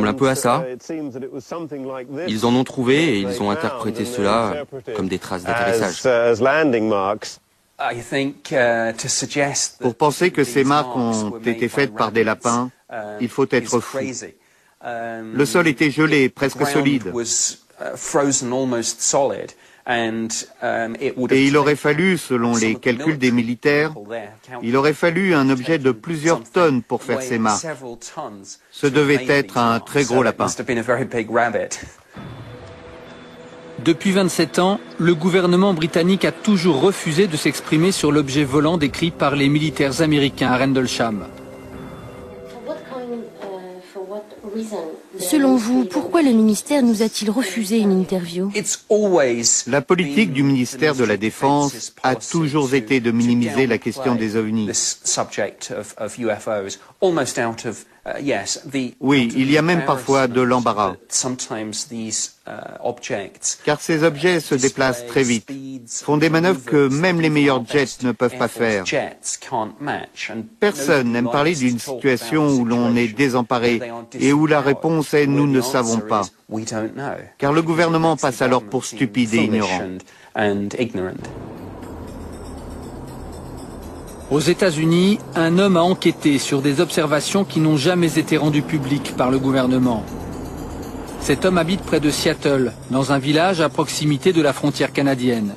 un peu à ça. Ils en ont trouvé et ils ont interprété cela comme des traces d'atterrissage. Pour penser que ces marques ont été faites par des lapins, il faut être fou. Le sol était gelé, presque solide. Et il aurait fallu, selon les calculs des militaires, il aurait fallu un objet de plusieurs tonnes pour faire ces marques. Ce devait être un très gros lapin. Depuis 27 ans, le gouvernement britannique a toujours refusé de s'exprimer sur l'objet volant décrit par les militaires américains à Rendlesham. Selon vous, pourquoi le ministère nous a-t-il refusé une interview? La politique du ministère de la Défense a toujours été de minimiser la question des ovnis. Oui, il y a même parfois de l'embarras. Car ces objets se déplacent très vite, font des manœuvres que même les meilleurs jets ne peuvent pas faire. Personne n'aime parler d'une situation où l'on est désemparé et où la réponse est « nous ne savons pas ». Car le gouvernement passe alors pour stupide et ignorant. Aux États-Unis, un homme a enquêté sur des observations qui n'ont jamais été rendues publiques par le gouvernement. Cet homme habite près de Seattle, dans un village à proximité de la frontière canadienne.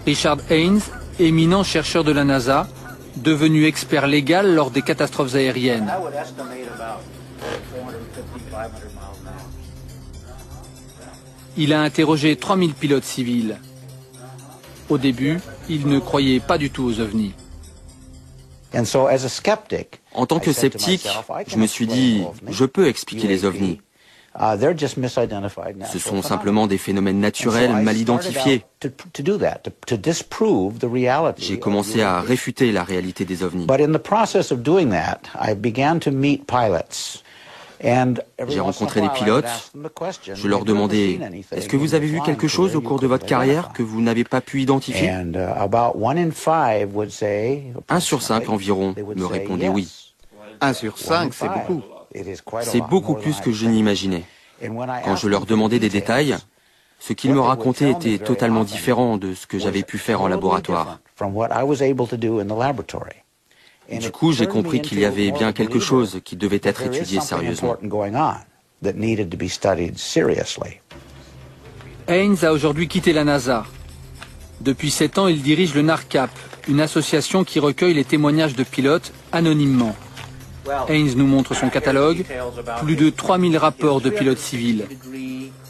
Richard Haynes, éminent chercheur de la NASA, devenu expert légal lors des catastrophes aériennes. Il a interrogé 3000 pilotes civils. Au début, il ne croyait pas du tout aux ovnis. En tant que sceptique, je me suis dit, je peux expliquer les ovnis. Ce sont simplement des phénomènes naturels mal identifiés. J'ai commencé à réfuter la réalité des ovnis. J'ai rencontré des pilotes, je leur demandais « Est-ce que vous avez vu quelque chose au cours de votre carrière que vous n'avez pas pu identifier ?» 1 sur 5 environ me répondait oui. 1 sur 5, c'est beaucoup. C'est beaucoup plus que je n'imaginais. Quand je leur demandais des détails, ce qu'ils me racontaient était totalement différent de ce que j'avais pu faire en laboratoire. Du coup, j'ai compris qu'il y avait bien quelque chose qui devait être étudié sérieusement. Haynes a aujourd'hui quitté la NASA. Depuis 7 ans, il dirige le NARCAP, une association qui recueille les témoignages de pilotes anonymement. Haynes nous montre son catalogue, plus de 3000 rapports de pilotes civils.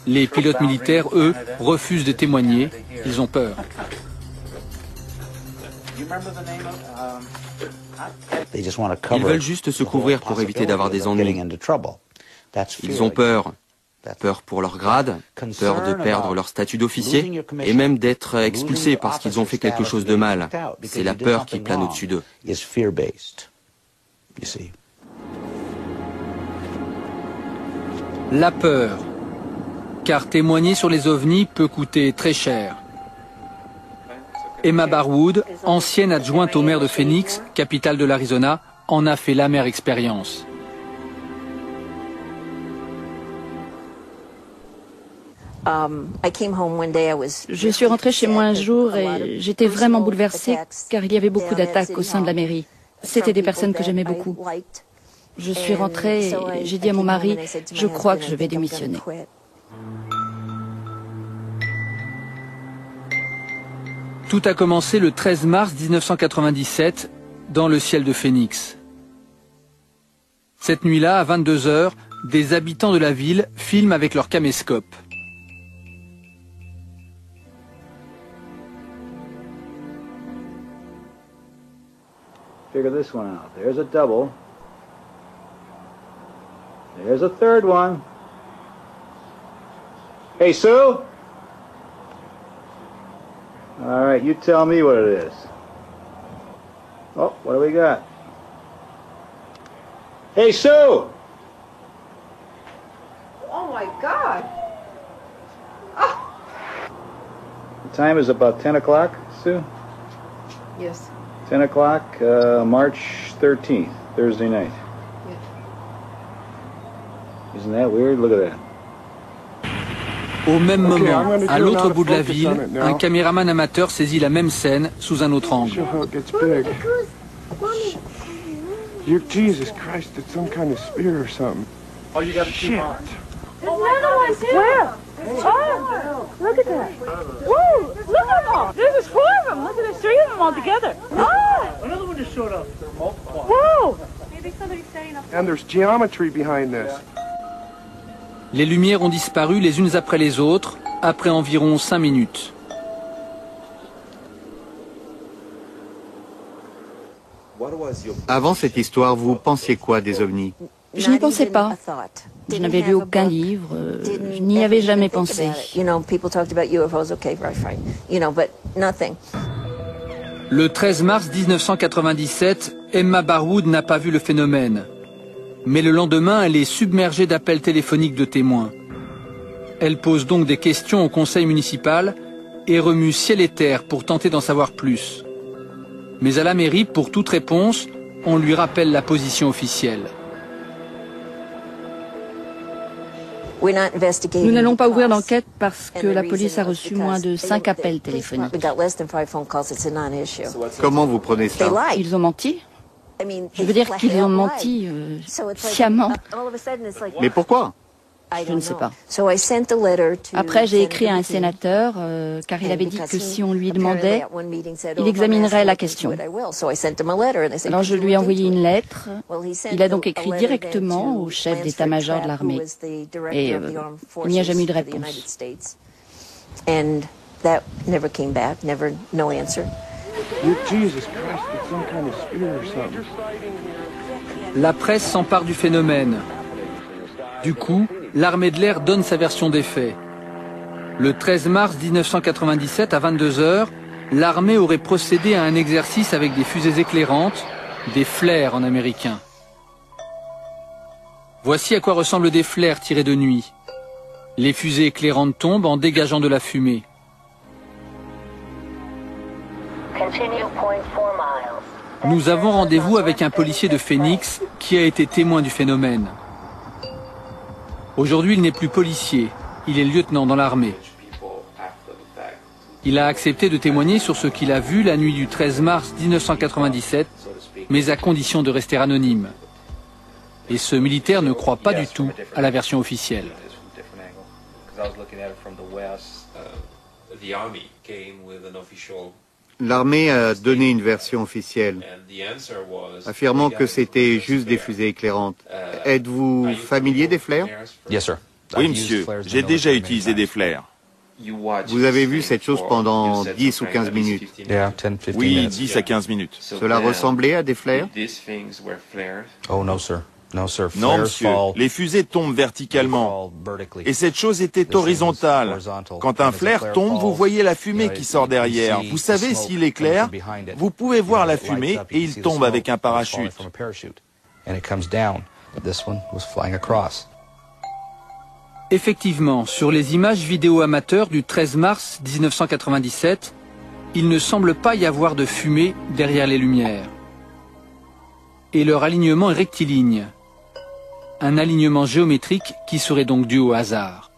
Les pilotes militaires, eux, refusent de témoigner, ils ont peur. Ils veulent juste se couvrir pour éviter d'avoir des ennuis. Ils ont peur. Peur pour leur grade, peur de perdre leur statut d'officier, et même d'être expulsés parce qu'ils ont fait quelque chose de mal. C'est la peur qui plane au-dessus d'eux. La peur. Car témoigner sur les ovnis peut coûter très cher. Emma Barwood, ancienne adjointe au maire de Phoenix, capitale de l'Arizona, en a fait l'amère expérience. Je suis rentrée chez moi un jour et j'étais vraiment bouleversée car il y avait beaucoup d'attaques au sein de la mairie. C'était des personnes que j'aimais beaucoup. Je suis rentrée et j'ai dit à mon mari, je crois que je vais démissionner. Tout a commencé le 13 mars 1997 dans le ciel de Phoenix. Cette nuit-là, à 22 h, des habitants de la ville filment avec leur caméscope. Figure this one out. There's a double. There's a third one. Hey, Sue? All right, you tell me what it is. Oh, what do we got? Hey, Sue! Oh, my God. Oh. The time is about 10 o'clock, Sue? Yes. 10 o'clock, March 13th, Thursday night. Yes. Isn't that weird? Look at that. Au même moment, à l'autre bout de la ville, un caméraman amateur saisit la même scène sous un autre angle. Jesus Christ, it's some kind of spear or something. Oh, you got to keep on. There's another one too. Where? Oh, look at that. Woo, look at them all. There's 4 of them. Look at there's 3 of them all together. Oh! Another one just showed up. There are multiple. Whoa! Maybe somebody's setting up. And there's geometry behind this. Les lumières ont disparu les unes après les autres, après environ 5 minutes. Avant cette histoire, vous pensiez quoi des ovnis? Je n'y pensais pas. Je n'avais lu aucun livre, je n'y avais jamais pensé. Le 13 mars 1997, Emma Barwood n'a pas vu le phénomène. Mais le lendemain, elle est submergée d'appels téléphoniques de témoins. Elle pose donc des questions au conseil municipal et remue ciel et terre pour tenter d'en savoir plus. Mais à la mairie, pour toute réponse, on lui rappelle la position officielle. Nous n'allons pas ouvrir d'enquête parce que la police a reçu moins de 5 appels téléphoniques. Comment vous prenez ça? Ils ont menti? Je veux dire qu'ils ont menti sciemment. Mais pourquoi? Je ne sais pas. Après, j'ai écrit à un sénateur, car il avait dit que si on lui demandait, il examinerait la question. Alors je lui ai envoyé une lettre. Il a donc écrit directement au chef d'état-major de l'armée. Et il n'y a jamais eu de réponse. La presse s'empare du phénomène. Du coup, l'armée de l'air donne sa version des faits. Le 13 mars 1997, à 22 h, l'armée aurait procédé à un exercice avec des fusées éclairantes, des flares en américain. Voici à quoi ressemblent des flares tirés de nuit. Les fusées éclairantes tombent en dégageant de la fumée. Nous avons rendez-vous avec un policier de Phoenix qui a été témoin du phénomène. Aujourd'hui, il n'est plus policier, il est lieutenant dans l'armée. Il a accepté de témoigner sur ce qu'il a vu la nuit du 13 mars 1997, mais à condition de rester anonyme. Et ce militaire ne croit pas du tout à la version officielle. L'armée a donné une version officielle, affirmant que c'était juste des fusées éclairantes. Êtes-vous familier des flares? Oui, monsieur. J'ai déjà utilisé des flares. Vous avez vu cette chose pendant 10 ou 15 minutes? Oui, 10 à 15 minutes. Cela ressemblait à des flares? Non, monsieur. Les fusées tombent verticalement. Et cette chose était horizontale. Quand un flare tombe, vous voyez la fumée qui sort derrière. Vous savez s'il est clair, vous pouvez voir la fumée et il tombe avec un parachute. Effectivement, sur les images vidéo amateurs du 13 mars 1997, il ne semble pas y avoir de fumée derrière les lumières. Et leur alignement est rectiligne. Un alignement géométrique qui serait donc dû au hasard.